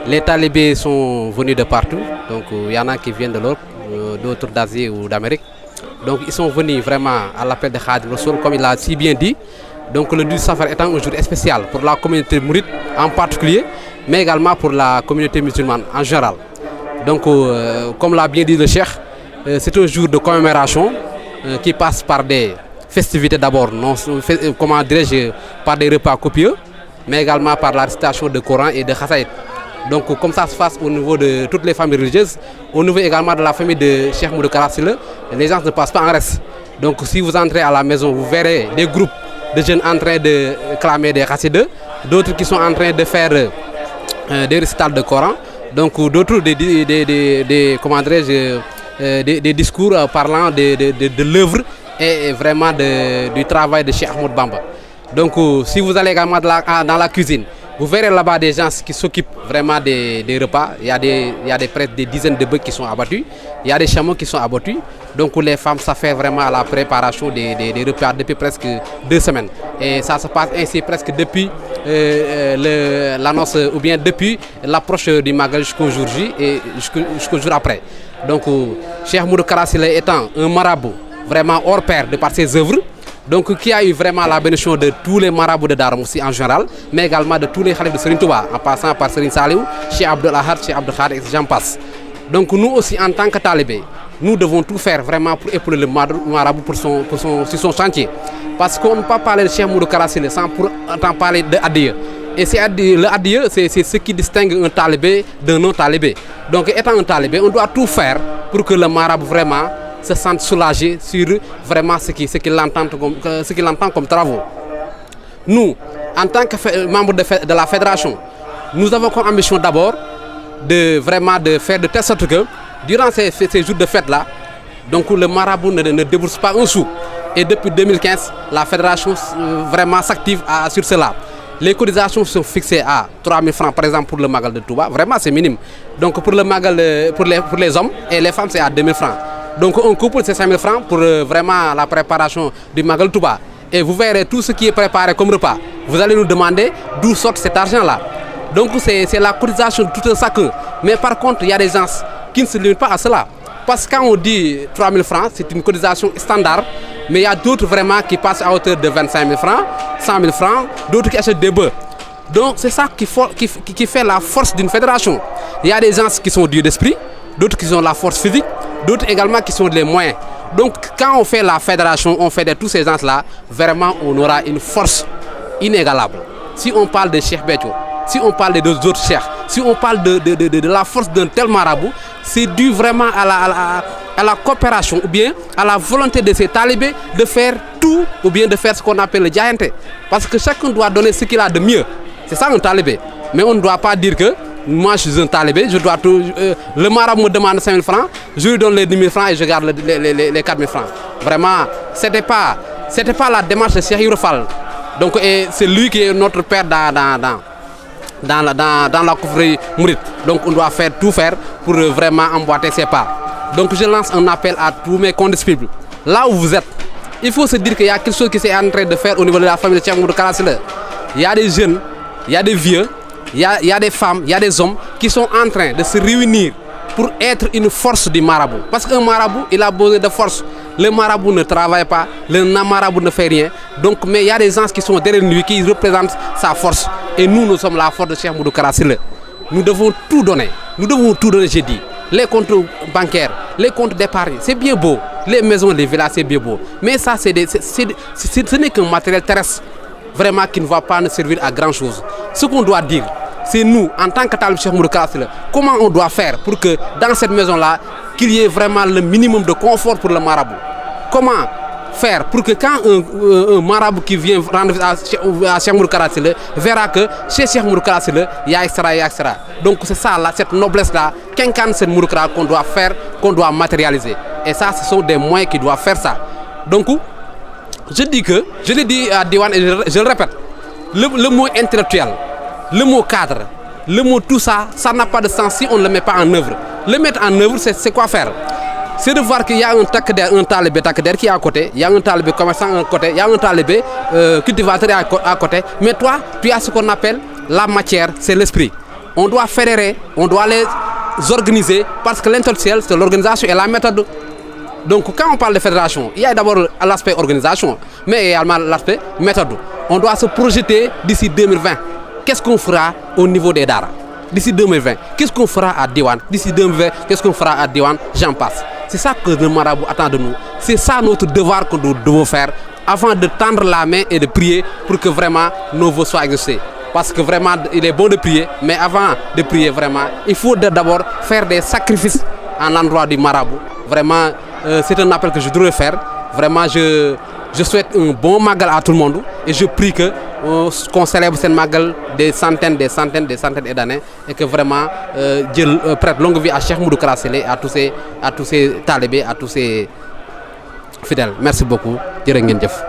Les talibés sont venus de partout, donc il y en a qui viennent de l'Europe, d'autres d'Asie ou d'Amérique. Donc ils sont venus vraiment à l'appel de Khadim Rassoul, comme il l'a si bien dit. Donc le 12 Safar étant un jour spécial pour la communauté mouride en particulier, mais également pour la communauté musulmane en général. Donc comme l'a bien dit le cheikh, c'est un jour de commémoration qui passe par des festivités d'abord, comment dirais-je, par des repas copieux, mais également par la récitation de Coran et de Khassaïd. Donc comme ça se passe au niveau de toutes les familles religieuses, au niveau également de la famille de Cheikh Modou Kara Sylla, les gens ne passent pas en reste. Donc si vous entrez à la maison, vous verrez des groupes de jeunes en train de clamer des khassides, d'autres qui sont en train de faire des récitals de Coran, donc d'autres des discours parlant de l'œuvre et vraiment du travail de Cheikh Ahmadou Bamba. Donc si vous allez également dans la cuisine, vous verrez là-bas des gens qui s'occupent vraiment des repas. Il y a presque des dizaines de bœufs qui sont abattus. Il y a des chameaux qui sont abattus. Donc les femmes, ça fait vraiment la préparation des repas depuis presque 2 semaines. Et ça se passe ainsi presque depuis l'annonce ou bien depuis l'approche du Magal jusqu'au jour J et jusqu'au jour après. Donc Cheikh Modou Kara Sylla étant un marabout vraiment hors pair de par ses œuvres, donc qui a eu vraiment la bénédiction de tous les marabouts de Darou Mousty en général, mais également de tous les khalifs de Serigne Touba, en passant par Serigne Saliou, Cheikh Abdoul Ahad, Cheikh Abdou Khadre, et j'en passe. Donc nous aussi en tant que talibés, nous devons tout faire vraiment pour épauler le marabout sur son chantier. Parce qu'on ne peut pas parler de Cheikh Modou Kara Sylla sans pour autant parler de adieu. Et le adieu, c'est ce qui distingue un talibé d'un non-talibé. Donc étant un talibé, on doit tout faire pour que le marabout vraiment se sente soulagé sur vraiment ce qu'il entend comme travaux. Nous, en tant que membres de la fédération, nous avons comme ambition d'abord de faire de telle sorte que durant ces jours de fête-là, donc le marabout ne débourse pas un sou. Et depuis 2015, la fédération vraiment s'active sur cela. Les cotisations sont fixées à 3 000 francs par exemple pour le Magal de Touba, vraiment c'est minime. Donc pour le Magal pour les hommes et les femmes c'est à 2 000 francs. Donc on couple ces 5 000 francs pour vraiment la préparation du Magal Touba. Et vous verrez tout ce qui est préparé comme repas. Vous allez nous demander d'où sort cet argent-là. Donc c'est la cotisation de tout un chacun. Mais par contre, il y a des gens qui ne se limitent pas à cela. Parce que quand on dit 3 000 francs, c'est une cotisation standard. Mais il y a d'autres vraiment qui passent à hauteur de 25 000 francs, 100 000 francs, d'autres qui achètent des bœufs. Donc c'est ça qui fait la force d'une fédération. Il y a des gens qui sont durs d'esprit, d'autres qui ont la force physique, d'autres également qui sont les moyens. Donc quand on fait la fédération, on fait de tous ces gens-là, vraiment on aura une force inégalable. Si on parle de Cheikh Béthio, si on parle des autres cheikhs, si on parle de la force d'un tel marabout, c'est dû vraiment à la coopération ou bien à la volonté de ces talibés de faire tout ou bien de faire ce qu'on appelle le diayenté. Parce que chacun doit donner ce qu'il a de mieux. C'est ça un talibé. Mais on ne doit pas dire que moi je suis un talibé, je dois tout, le marabout me demande 5 000 francs, je lui donne les 10 000 francs et je garde les 4 000 francs. Vraiment, c'était pas la démarche de Cheikh Ibra Fall. Donc c'est lui qui est notre père dans la confrérie mouride. Donc on doit tout faire pour vraiment emboîter ses pas. Donc je lance un appel à tous mes condisciples. Là où vous êtes, il faut se dire qu'il y a quelque chose qui s'est en train de faire au niveau de la famille de Cheikh Modou Kara Sylla. Il y a des jeunes, il y a des vieux, il y a des femmes, il y a des hommes qui sont en train de se réunir pour être une force du marabout. Parce qu'un marabout, il a besoin de force. Le marabout ne travaille pas, le marabout ne fait rien. Donc, mais il y a des gens qui sont derrière lui, qui représentent sa force. Et nous sommes la force de Cheikh Modou Kara Sylla. Nous devons tout donner. Nous devons tout donner, j'ai dit. Les comptes bancaires, les comptes d'épargne, c'est bien beau. Les maisons, les villas, c'est bien beau. Mais ça, ce n'est qu'un matériel terrestre, vraiment qui ne va pas nous servir à grand chose. Ce qu'on doit dire, c'est nous, en tant que talib Cheikh Modou Kara Sylla, comment on doit faire pour que dans cette maison-là, qu'il y ait vraiment le minimum de confort pour le marabout. Comment faire pour que quand un marabout qui vient rendre à Cheikh Modou Kara Sylla verra que chez Cheikh Modou Kara Sylla, il y a extra, il y a extra. Donc c'est ça, là, cette noblesse-là, qu'incarne cette Modou Kara qu'on doit faire, qu'on doit matérialiser. Et ça, ce sont des moyens qui doivent faire ça. Donc, je dis que, je l'ai dit à Diwan et je le répète, le mot intellectuel, le mot cadre, le mot tout ça, ça n'a pas de sens si on ne le met pas en œuvre. Le mettre en œuvre, c'est quoi faire? C'est de voir qu'il y a un talibé qui est à côté, il y a un talibé commerçant à côté, il y a un talibé cultivateur à côté. Mais toi, tu as ce qu'on appelle la matière, c'est l'esprit. On doit fédérer, on doit les organiser parce que l'intellectuel, c'est l'organisation et la méthode. Donc quand on parle de fédération, il y a d'abord l'aspect organisation, mais également l'aspect méthode. On doit se projeter d'ici 2020. Qu'est-ce qu'on fera au niveau des Dara? D'ici 2020, qu'est-ce qu'on fera à Diwan? D'ici 2020, qu'est-ce qu'on fera à Diwan? J'en passe. C'est ça que le marabout attend de nous. C'est ça notre devoir que nous devons faire avant de tendre la main et de prier pour que vraiment nos vœux soient exaucés. Parce que vraiment, il est bon de prier, mais avant de prier vraiment, il faut d'abord faire des sacrifices en l'endroit du marabout. Vraiment, c'est un appel que je devrais faire. Vraiment, je souhaite un bon magal à tout le monde et je prie qu'on célèbre cette magal des centaines d'années et que vraiment Dieu prête longue vie à Cheikh Modou Kara Sylla, à tous ces talibés, à tous ces fidèles. Merci beaucoup. Jërë ngeen jëf.